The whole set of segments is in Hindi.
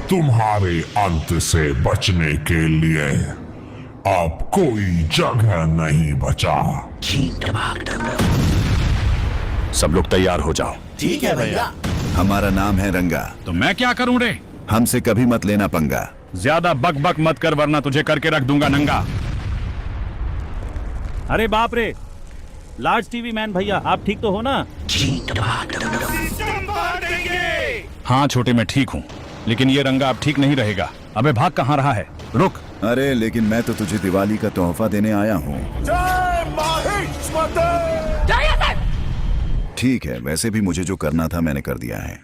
तुम्हारे अंत से बचने के लिए अब कोई जगह नहीं बचा। सब लोग तैयार हो जाओ। ठीक है भैया। हमारा नाम है रंगा। तो मैं क्या करूं रे? हमसे कभी मत लेना पंगा। ज्यादा बक बक मत कर वरना तुझे करके रख दूंगा नंगा। अरे बाप रे, लार्ज टीवी मैन भैया, आप ठीक तो हो ना? हाँ छोटे, मैं ठीक हूँ, लेकिन ये रंगा अब ठीक नहीं रहेगा। अबे भाग कहाँ रहा है? रुक। अरे लेकिन मैं तो तुझे दिवाली का तोहफा देने आया हूँ। ठीक है, वैसे भी मुझे जो करना था मैंने कर दिया है।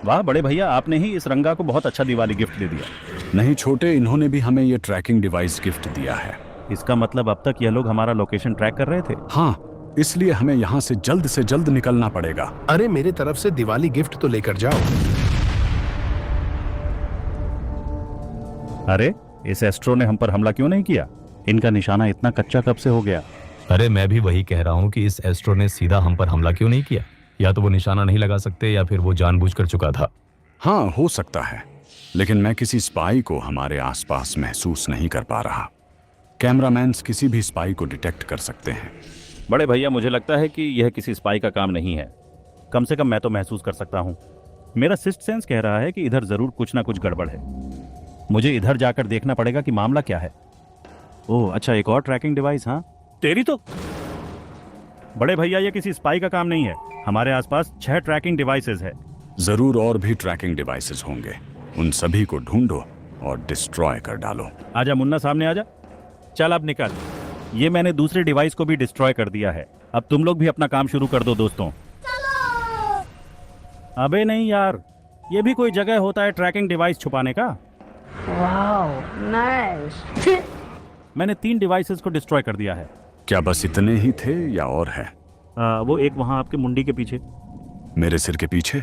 वाह बड़े भैया, आपने ही इस रंगा को बहुत अच्छा दिवाली गिफ्ट दे दिया। नहीं छोटे, इन्होंने भी हमें ये ट्रैकिंग डिवाइस गिफ्ट दिया है। इसका मतलब अब तक यह लोग हमारा लोकेशन ट्रैक कर रहे थे? हाँ, इसलिए हमें यहाँ से जल्द निकलना पड़ेगा। अरे मेरे तरफ से दिवाली गिफ्ट तो लेकर जाओ। अरे इस एस्ट्रो ने हम पर हमला क्यों नहीं किया? इनका निशाना इतना कच्चा कब से हो गया? अरे मैं भी वही कह रहा हूँ कि इस एस्ट्रो ने सीधा हम पर हमला क्यों नहीं किया। या तो वो निशाना नहीं लगा सकते या फिर वो जानबूझकर चुका था। हाँ हो सकता है, लेकिन मैं किसी स्पाई को हमारे आसपास महसूस नहीं कर पा रहा। कैमरामैन किसी भी स्पाई को डिटेक्ट कर सकते हैं। बड़े भैया, मुझे लगता है कि यह किसी स्पाई का काम नहीं है। कम से कम मैं तो महसूस कर सकता हूँ। मेरा सिक्स्थ सेंस कह रहा है कि इधर जरूर कुछ ना कुछ गड़बड़ है। मुझे इधर जाकर देखना पड़ेगा कि मामला क्या है। ओह अच्छा, एक और ट्रैकिंग डिवाइस। हाँ तेरी तो। बड़े भैया, ये किसी स्पाई का काम नहीं है। हमारे आसपास 6 ट्रैकिंग डिवाइसेस है। जरूर और भी ट्रैकिंग डिवाइसेस होंगे। उन सभी को ढूंढो और डिस्ट्रॉय कर डालो। आजा मुन्ना, सामने आजा। चल अब निकल। ये मैंने दूसरे डिवाइस को भी डिस्ट्रॉय कर दिया है। अब तुम लोग भी अपना काम शुरू कर दो दोस्तों। अबे नहीं यार, ये भी कोई जगह होता है ट्रैकिंग डिवाइस छुपाने का? Wow, nice. मैंने 3 डिवाइसेस को डिस्ट्रॉय कर दिया है। क्या बस इतने ही थे या और है? वो एक वहां आपके मुंडी के पीछे। मेरे सिर के पीछे?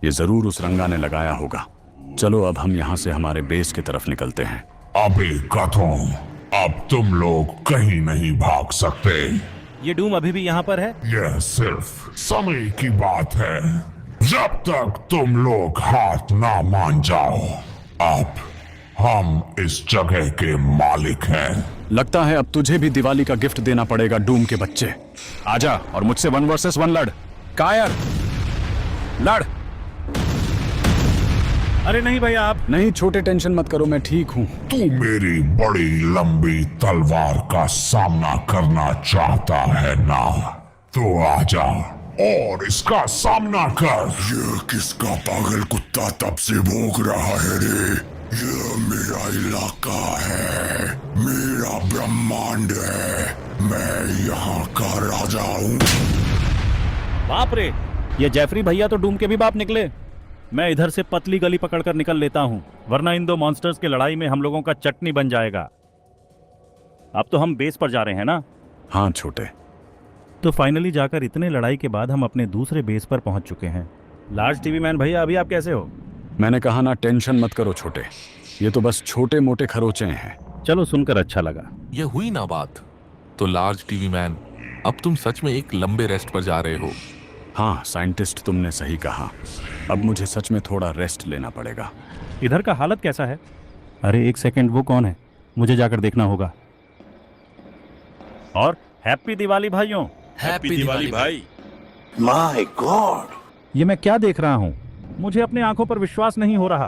ये जरूर उस रंगा ने लगाया होगा। चलो अब हम यहाँ से हमारे बेस की तरफ निकलते हैं। अबे गधों, अब तुम लोग कहीं नहीं भाग सकते। ये डूम अभी भी यहाँ पर है? यह सिर्फ समय की बात है। जब तक तुम लोग हाथ ना मान जाओ, अब हम इस जगह के मालिक हैं। लगता है अब तुझे भी दिवाली का गिफ्ट देना पड़ेगा डूम के बच्चे। आजा और मुझसे 1 वर्सेस 1 लड़। कायर, लड़। अरे नहीं भैया, आप नहीं छोटे, टेंशन मत करो, मैं ठीक हूँ। तू मेरी बड़ी लंबी तलवार का सामना करना चाहता है ना? तो आजा और इसका सामना कर। ये किसका पागल कुत्ता तब से भौंक रहा है रे? ये मेरा इलाका है, मेरा ब्रह्मांड है, मैं यहाँ का राजा हूँ। बाप रे, ये जेफरी भैया तो डूम के भी बाप निकले। मैं इधर से पतली गली पकड़कर निकल लेता हूँ, वरना इन 2 मॉन्स्टर्स की लड़ाई में हम लोगों का चटनी बन जाएगा। अब तो हम बेस पर जा रहे हैं ना? हाँ छोटे। तो फाइनली जाकर इतने लड़ाई के बाद हम अपने दूसरे बेस पर पहुंच चुके हैं। लार्ज टीवी मैन भैया, अभी आप कैसे हो? मैंने कहा ना, टेंशन मत करो छोटे, ये तो बस छोटे मोटे खरोचे हैं। चलो सुनकर अच्छा लगा। ये हुई ना बात। तो लार्ज टीवी मैन, अब तुम सच में एक लंबे रेस्ट पर जा रहे हो। हाँ साइंटिस्ट, तुमने सही कहा। अब मुझे सच में थोड़ा रेस्ट लेना पड़ेगा। इधर का हालत कैसा है? अरे एक सेकंड, वो कौन है? मुझे जाकर देखना होगा। और हैप्पी दिवाली भाइयों। हैप्पी दिवाली भाई। माय गॉड, ये मैं क्या देख रहा हूँ? मुझे अपने आंखों पर विश्वास नहीं हो रहा।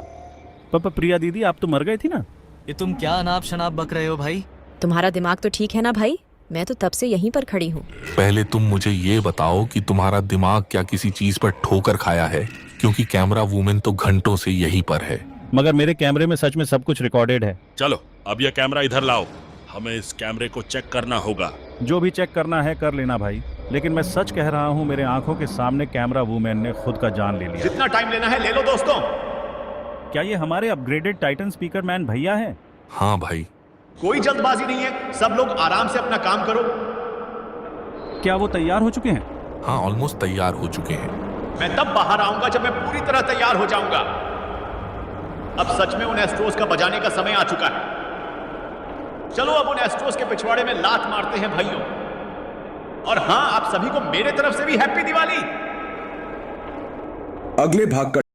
पापा, प्रिया दीदी, आप तो मर गई थी ना? ये तुम क्या अनाप शनाप बक रहे हो भाई? तुम्हारा दिमाग तो ठीक है ना भाई? मैं तो तब से यहीं पर खड़ी हूँ। पहले तुम मुझे ये बताओ कि तुम्हारा दिमाग क्या किसी चीज पर ठोकर खाया है? क्योंकि कैमरा वूमेन तो घंटों से यहीं पर है। मगर मेरे कैमरे में सच में सब कुछ रिकॉर्डेड है। चलो अब यह कैमरा इधर लाओ, हमें इस कैमरे को चेक करना होगा। जो भी चेक करना है कर लेना भाई, लेकिन मैं सच कह रहा हूँ, मेरे आंखों के सामने कैमरा वूमेन ने खुद का जान ले लिया। जितना टाइम लेना है ले लो दोस्तों। क्या ये हमारे अपग्रेडेड टाइटन स्पीकर मैन भैया हैं? हाँ भाई। कोई जल्दबाजी नहीं है, सब लोग आराम से अपना काम करो। क्या वो तैयार हो चुके हैं? हाँ, ऑलमोस्ट तैयार हो चुके हैं। मैं तब बाहर आऊंगा जब मैं पूरी तरह तैयार हो जाऊंगा। अब सच में उन एस्ट्रोस का बजाने का समय आ चुका है। चलो अब उन एस्ट्रोस के पिछवाड़े में लात मारते हैं भाइयों। और हां, आप सभी को मेरे तरफ से भी हैप्पी दिवाली। अगले भाग का